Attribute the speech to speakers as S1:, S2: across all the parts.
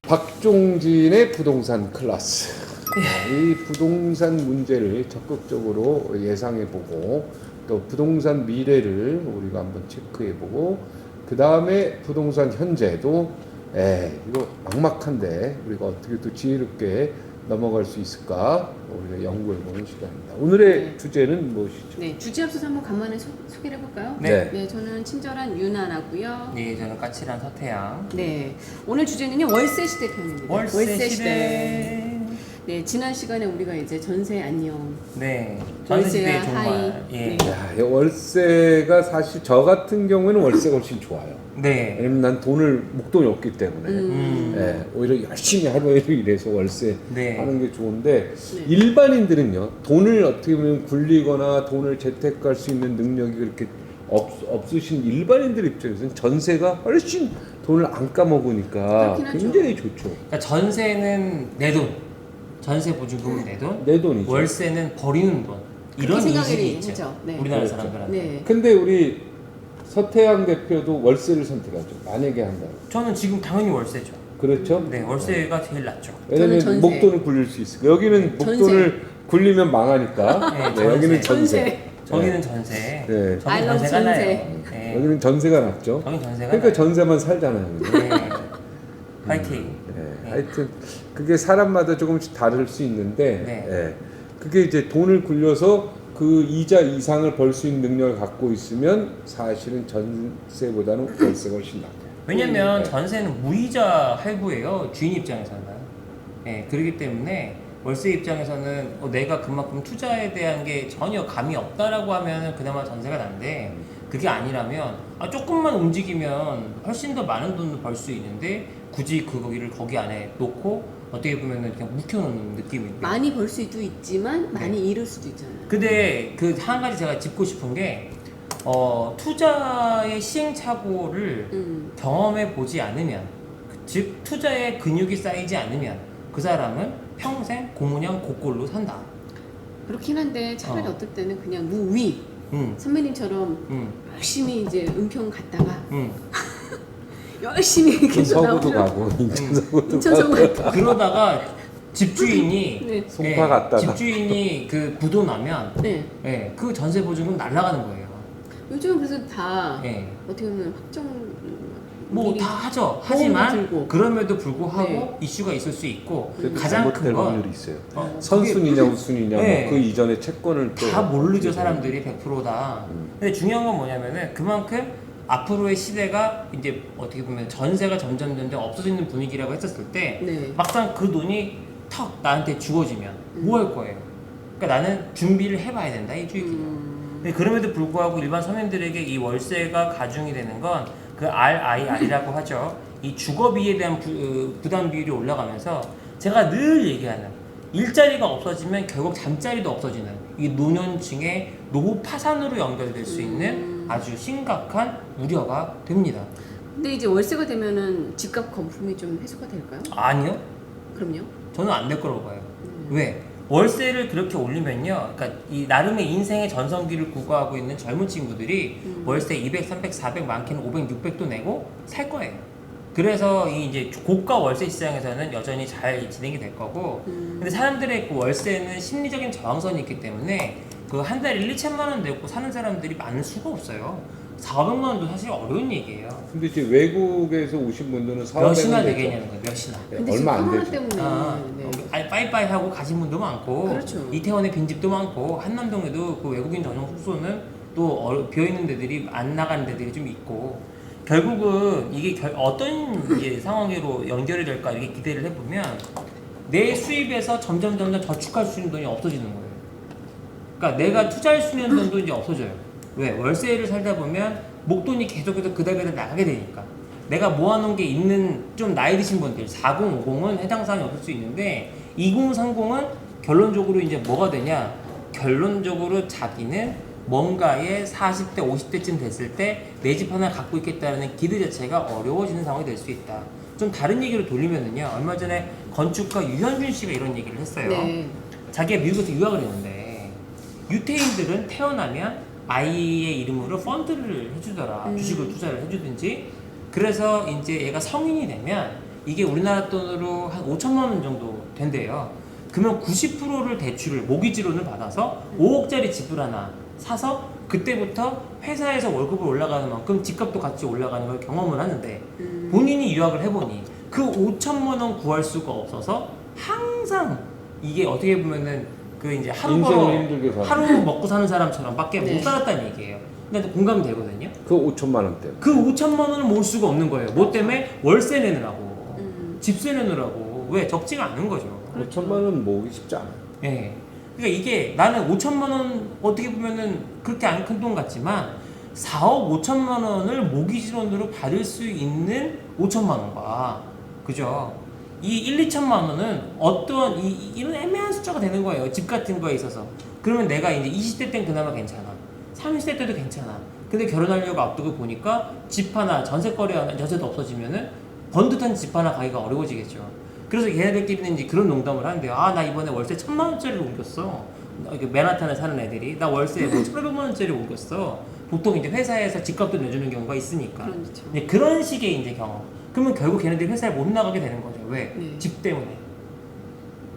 S1: 박종진의 부동산 클래스. 이 부동산 문제를 적극적으로 예상해보고 또 부동산 미래를 우리가 한번 체크해보고 그 다음에 부동산 현재도 이거 막막한데 우리가 어떻게 또 지혜롭게 넘어갈 수 있을까 우리가 연구해보는 시간입니다. 오늘의 주제는 무엇이죠?
S2: 네, 주제 앞서서 한번 간만에 소개를 해볼까요?
S1: 네.
S2: 네, 저는 친절한 유나나고요.
S3: 네, 저는 까칠한 서태양.
S2: 네, 오늘 주제는요 월세 시대 편입니다.
S3: 월세 시대.
S2: 네, 지난 시간에 우리가 이제 전세 안녕.
S3: 네, 전세 시대
S2: 월세야 하이.
S3: 정말. 예.
S2: 네.
S1: 야, 이 월세가 사실 저 같은 경우에는 월세가 훨씬 좋아요.
S3: 네.
S1: 왜냐면 난 목돈이 없기 때문에 오히려 열심히 하루 일을 일해서 월세
S3: 네.
S1: 하는 게 좋은데
S2: 네.
S1: 일반인들은요 돈을 어떻게 보면 굴리거나 돈을 재테크할 수 있는 능력이 그렇게 없으신 일반인들 입장에서는 전세가 훨씬 돈을 안 까먹으니까
S2: 그렇긴 하죠.
S1: 굉장히 좋죠.
S3: 그러니까 전세는 내 돈, 전세 보증금은 내 돈,
S1: 내 돈이죠.
S3: 월세는 버리는 돈. 이런
S2: 그렇게
S3: 인식이
S2: 생각이
S3: 있죠.
S2: 하죠. 네.
S3: 우리나라
S1: 그렇죠.
S3: 사람들한테.
S2: 네.
S1: 근데 우리 서태양 대표도 월세를 선택하죠. 만약에 한다면.
S3: 저는 지금 당연히 월세죠.
S1: 그렇죠?
S3: 네, 월세가 제일 낫죠.
S1: 왜냐면
S2: 저는 전세.
S1: 목돈을 굴릴 수 있으니까. 여기는
S2: 전세.
S1: 목돈을 굴리면 망하니까.
S3: 네,
S1: 네, 여기는
S2: 전세.
S1: 전세.
S3: 저기는 전세.
S1: 네.
S3: 저기
S2: I love
S3: 전세가 나요.
S2: 전세.
S3: 네.
S1: 여기는 전세가 낫죠.
S3: 저기 전세가
S1: 그러니까
S3: 나요.
S1: 전세만 살잖아요.
S3: 네. 파이팅.
S1: 네. 하여튼 그게 사람마다 조금씩 다를 수 있는데
S3: 네.
S1: 그게 이제 돈을 굴려서 그 이자 이상을 벌 수 있는 능력을 갖고 있으면 사실은 전세보다는 월세가 훨씬 낫고.
S3: 왜냐면
S1: 네.
S3: 전세는 무이자 할부예요. 주인 입장에서는. 네, 그렇기 때문에 월세 입장에서는 내가 그만큼 투자에 대한 게 전혀 감이 없다라고 하면 그나마 전세가 난데 그게 아니라면 조금만 움직이면 훨씬 더 많은 돈을 벌 수 있는데 굳이 거기를 거기 안에 놓고 어떻게 보면 그냥 묵혀놓는 느낌입니다.
S2: 많이 벌 수도 있지만 많이 잃을 수도 있잖아요.
S3: 근데 그 한 가지 제가 짚고 싶은 게 투자의 시행착오를 경험해 보지 않으면 즉 투자의 근육이 쌓이지 않으면 그 사람은 평생 고무냥 고꼴로 산다.
S2: 그렇긴 한데 차라리 어떨 때는 그냥 무위 선배님처럼 열심히 이제 은평 갔다가 열심히 계속
S1: 서구도
S2: 나오면
S1: 가고 인천서구도
S2: 인천서구
S1: 가고.
S2: 갔다가
S3: 그러다가 집주인이
S2: 네.
S1: 송파 갔다가.
S3: 집주인이 그 부도 나면
S2: 네.
S3: 그 전세 보증금 날라가는 거예요.
S2: 요즘은 그래서 다
S3: 예.
S2: 어떻게 보면 확정
S3: 뭐
S2: 미리
S3: 다 하죠.
S2: 보험도
S3: 하지만
S2: 들고.
S3: 그럼에도 불구하고
S2: 네.
S3: 이슈가 있을 수 있고
S1: 그래도
S3: 가장
S1: 잘못될
S3: 큰 건
S1: 확률이 있어요.
S3: 그게
S1: 선순위냐 우순위냐
S3: 네.
S1: 뭐 그 이전에 채권을 또
S3: 다 모르죠. 사람들이 100%다. 근데 중요한 건 뭐냐면은 그만큼 앞으로의 시대가 이제 어떻게 보면 전세가 점점 없어지는 분위기라고 했었을 때
S2: 네.
S3: 막상 그 돈이 턱 나한테 주어지면 뭐 할 거예요? 그러니까 나는 준비를 해봐야 된다 이 주의기가. 근데 그럼에도 불구하고 일반 서민들에게 이 월세가 가중이 되는 건 그 RIR이라고 하죠. 이 주거비에 대한 부담 비율이 올라가면서 제가 늘 얘기하는 일자리가 없어지면 결국 잠자리도 없어지는 이 노년층의 노후 파산으로 연결될 수 있는 아주 심각한 우려가 됩니다.
S2: 근데 이제 월세가 되면은 집값 거품이 좀 해소가 될까요?
S3: 아니요.
S2: 그럼요.
S3: 저는 안 될 거라고 봐요. 왜? 월세를 그렇게 올리면요, 그러니까 이 나름의 인생의 전성기를 구가하고 있는 젊은 친구들이 월세 200, 300, 400, 많게는 500, 600도 내고 살 거예요. 그래서 이 이제 고가 월세 시장에서는 여전히 잘 진행이 될 거고, 근데 사람들의 그 월세는 심리적인 저항선이 있기 때문에 그 한 달에 1, 2천만 원 내고 사는 사람들이 많을 수가 없어요. 400만 원도 사실 어려운 얘기예요.
S1: 근데 이제 외국에서 오신 분들은
S3: 몇이나 되겠냐는 거예요. 몇이나.
S2: 근데
S1: 얼마 안
S2: 코로나
S1: 되죠.
S2: 때문에 네.
S3: 빠이빠이 하고 가신 분도 많고
S2: 그렇죠.
S3: 이태원에 빈집도 많고 한남동에도 그 외국인 전용 숙소는 또 비어있는 데들이 안 나가는 데들이 좀 있고 결국은 이게 어떤 이제 상황으로 연결이 될까 이렇게 기대를 해보면 내 수입에서 점점 저축할 수 있는 돈이 없어지는 거예요. 그러니까 내가 투자할 수 있는 돈도 이제 없어져요. 왜? 월세를 살다 보면 목돈이 계속해서 그달 나가게 되니까 내가 모아놓은 게 있는 좀 나이 드신 분들 40, 50은 해당 사항이 없을 수 있는데 20, 30은 결론적으로 이제 뭐가 되냐 결론적으로 자기는 뭔가에 40대, 50대쯤 됐을 때 내 집 하나 갖고 있겠다는 기대 자체가 어려워지는 상황이 될 수 있다. 좀 다른 얘기로 돌리면은요 얼마 전에 건축가 유현준 씨가 이런 얘기를 했어요.
S2: 네.
S3: 자기가 미국에서 유학을 했는데 유태인들은 태어나면 아이의 이름으로 펀드를 해주더라. 주식을 투자를 해주든지. 그래서 이제 얘가 성인이 되면 이게 우리나라 돈으로 한 5천만 원 정도 된대요. 그러면 90%를 대출을 모기지론을 받아서 5억짜리 집을 하나 사서 그때부터 회사에서 월급을 올라가는 만큼 집값도 같이 올라가는 걸 경험을 하는데 본인이 유학을 해보니 그 5천만 원 구할 수가 없어서 항상 이게 어떻게 보면은 그 이제 하루
S1: 인생을 힘들게 사는
S3: 하루 먹고 사는 사람처럼밖에
S2: 네.
S3: 못 살았다는 얘기예요. 근데 공감이 되거든요.
S1: 그 5천만 원대.
S3: 그 5천만 원을 모을 수가 없는 거예요. 뭐 때문에? 월세 내느라고, 집세 내느라고. 왜? 적지가 않은 거죠.
S1: 5천만 원 모으기 쉽지 않아.
S3: 예. 그러니까 이게 나는 5천만 원 어떻게 보면은 그렇게 안 큰 돈 같지만 4억 5천만 원을 모기지론으로 받을 수 있는 5천만 원과 그죠? 이 1, 2천만 원은 어떤 이런 애매한 숫자가 되는 거예요. 집 같은 거에 있어서. 그러면 내가 이제 20대 땐 그나마 괜찮아. 30대 때도 괜찮아. 근데 결혼하려고 앞두고 보니까 집 하나, 전세거래 하나, 전세도 없어지면은 번듯한 집 하나 가기가 어려워지겠죠. 그래서 걔네들끼리는 이제 그런 농담을 하는데요. 아, 나 이번에 월세 1,000만 원짜리를 옮겼어. 맨하탄에 사는 애들이. 나 월세 뭐 1,800만 원짜리 옮겼어. 보통 이제 회사에서 집값도 내주는 경우가 있으니까.
S2: 그렇죠.
S3: 이제 그런 식의 이제 경험. 그러면 결국 걔네들이 회사에 못 나가게 되는 거죠. 왜?
S2: 네.
S3: 집 때문에.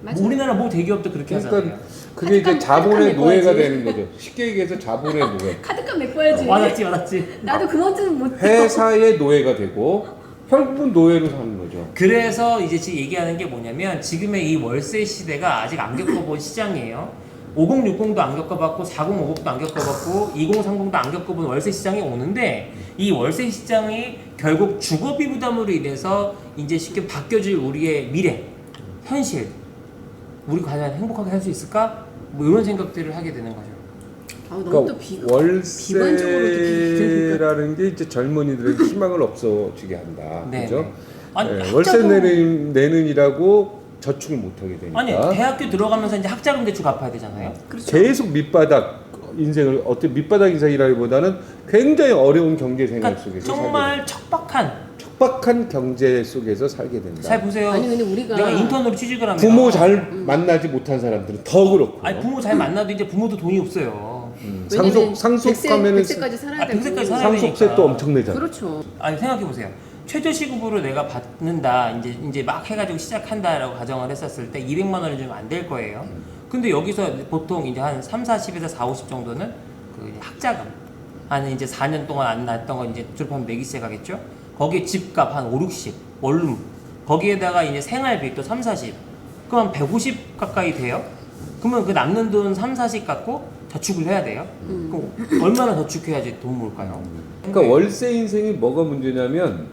S2: 맞아요.
S3: 뭐 우리나라 모 대기업도 그렇게
S1: 그러니까
S3: 하잖아요.
S1: 그게 이제
S2: 카드값
S1: 자본의 노예가
S2: 메꿔야지.
S1: 되는 거죠. 쉽게 얘기해서 자본의 노예.
S2: 카드값 메꿔야지.
S3: 와닿지.
S2: 나도 그만큼 못.
S1: 회사의 노예가 되고 결국은 노예로 사는 거죠.
S3: 그래서 이제 지금 얘기하는 게 뭐냐면 지금의 이 월세 시대가 아직 안 겪어본 시장이에요. 5060도 안 겪어봤고 4050도 안 겪어봤고 2030도 안 겪어본 월세 시장이 오는데 이 월세 시장이 결국 주거비 부담으로 인해서 이제 쉽게 바뀌어질 우리의 미래, 현실, 우리 과연 행복하게 살 수 있을까? 뭐 이런 생각들을 하게 되는 거죠.
S2: 아, 너무
S1: 그러니까
S2: 또 비관적으로
S1: 월세라는 게 이제 젊은이들의 희망을 없어지게 한다.
S3: 네,
S1: 그죠?
S3: 네. 아니,
S1: 네,
S3: 학자도-
S1: 월세 내는이라고 저축을 못 하게 되니까.
S3: 아니 대학교 들어가면서 이제 학자금 대출 갚아야 되잖아요.
S2: 그렇죠.
S1: 계속 밑바닥 인생을 어떻게 밑바닥 인생이라기보다는 굉장히 어려운 경제 생활
S3: 그러니까
S1: 속에서
S3: 정말 척박한.
S1: 척박한 경제 속에서 살게 된다.
S3: 잘 보세요.
S2: 아니 근데 우리가
S3: 내가 인턴으로 취직을 하면
S1: 부모 잘 만나지 못한 사람들은 더 그렇고.
S3: 아니 부모 잘 만나도 이제 부모도 돈이 없어요.
S1: 상속하면은
S2: 100세까지 살아야
S3: 아,
S2: 되고.
S3: 100세까지 살아야
S1: 상속세
S3: 되니까.
S1: 또 엄청 내잖아.
S2: 그렇죠.
S3: 아니 생각해 보세요. 최저시급으로 내가 받는다 이제 막 해가지고 시작한다라고 가정을 했었을 때 200만 원이 좀 안 될 거예요. 근데 여기서 보통 이제 한 3, 40에서 4, 50 정도는 그 이제 학자금 한 이제 4년 동안 안 났던 거 이제 졸업하면 매기 시작하겠죠. 거기에 집값 한 5, 60 원룸 거기에다가 이제 생활비 또 3, 40 그럼 한 150 가까이 돼요. 그러면 그 남는 돈 3, 40 갖고 저축을 해야 돼요. 그럼 얼마나 저축해야지 돈 모을까요?
S1: 그러니까 월세 인생이 뭐가 문제냐면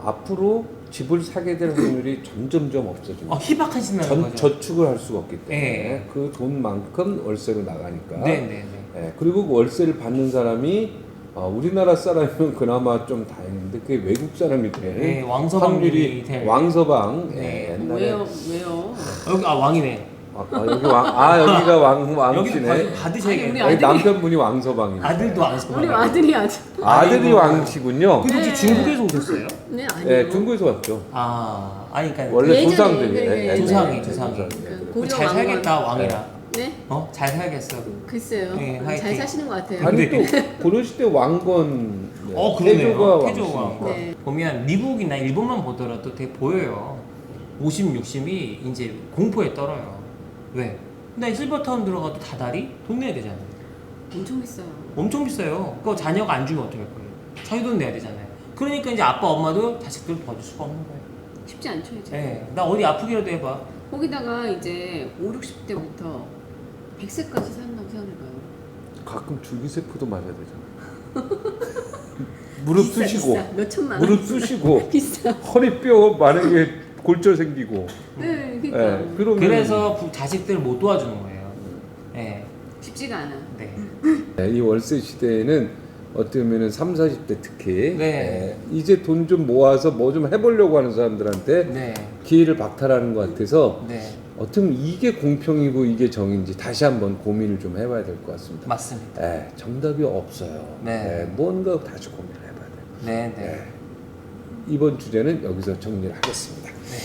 S1: 앞으로 집을 사게 될 확률이 점점점 없어집니다.
S3: 희박한 신나는 거죠.
S1: 저축을 할 수가 없기 때문에
S3: 네.
S1: 그 돈만큼 월세로 나가니까.
S3: 네네네.
S1: 예, 그리고 월세를 받는 사람이 우리나라 사람이면 그나마 좀 다행인데 그게 외국 사람이 될
S3: 네, 왕서방이
S1: 확률이
S3: 될.
S1: 왕서방.
S3: 네.
S1: 예, 옛날에
S2: 왜요?
S3: 여기 왕이네.
S1: 여기 여기가
S3: 여기
S1: 왕씨네.
S3: 받으셔야겠네.
S2: 우리
S1: 여기
S2: 아들이-
S1: 남편분이 왕서방입니다.
S3: 아들도 왕서방.
S2: 우리 아들이 아주.
S1: 아들이
S3: 아이고.
S1: 왕씨군요.
S3: 근데 혹시
S2: 네.
S3: 중국에서 오셨어요?
S2: 네 아니요.
S1: 예, 중국에서 왔죠.
S3: 아니 그러니까
S1: 원래
S2: 예전에,
S1: 조상들이.
S2: 네,
S1: 예,
S3: 조상이,
S1: 예,
S3: 조상이.
S2: 그 고려
S3: 잘
S2: 왕건.
S3: 살겠다 왕이라.
S2: 네?
S3: 잘 살겠어.
S2: 글쎄요.
S3: 네,
S2: 잘
S3: 화이팅.
S2: 사시는 것 같아요.
S1: 아니 또 고려시대 왕건
S3: 그러네요.
S1: 태조가
S3: 태조 왕.
S2: 네.
S3: 보면 미국이나 일본만 보더라도 되게 보여요. 50, 60이 이제 공포에 떨어요. 왜? 근데 실버타운 들어가도 다달이 돈 내야 되잖아요.
S2: 엄청 비싸요.
S3: 엄청 비싸요. 그거 자녀가 안 주면 어떡할 거예요? 자기 돈 내야 되잖아요. 그러니까 이제 아빠 엄마도 자식들 봐줄 수가 없는 거예요.
S2: 쉽지 않죠 이제.
S3: 네. 나 어디 아프기라도 해봐.
S2: 거기다가 이제 5, 60대부터 100세까지 산다고 생각해봐요.
S1: 가끔 줄기세포도 맞아야 되잖아. 무릎 쑤시고
S2: 몇 천만 원.
S1: 무릎 쑤시고
S2: 비싸.
S1: 허리뼈 만약에 골절 생기고.
S2: 네, 그러니까
S1: 예, 그러면
S3: 그래서 자식들을 못 도와주는 거예요. 네.
S2: 쉽지가 않아.
S3: 네.
S1: 이 월세 시대에는 어떻게 보면은 3, 40대 특히
S3: 네.
S1: 이제 돈 좀 모아서 뭐 좀 해보려고 하는 사람들한테
S3: 네.
S1: 기회를 박탈하는 것 같아서
S3: 네.
S1: 어떻게 보면 이게 공평이고 이게 정인지 다시 한번 고민을 좀 해봐야 될 것 같습니다.
S3: 맞습니다.
S1: 정답이 없어요.
S3: 네.
S1: 뭔가 다시 고민을 해봐야 돼요.
S3: 네. 네.
S1: 이번 주제는 여기서 정리를 하겠습니다.
S3: 네.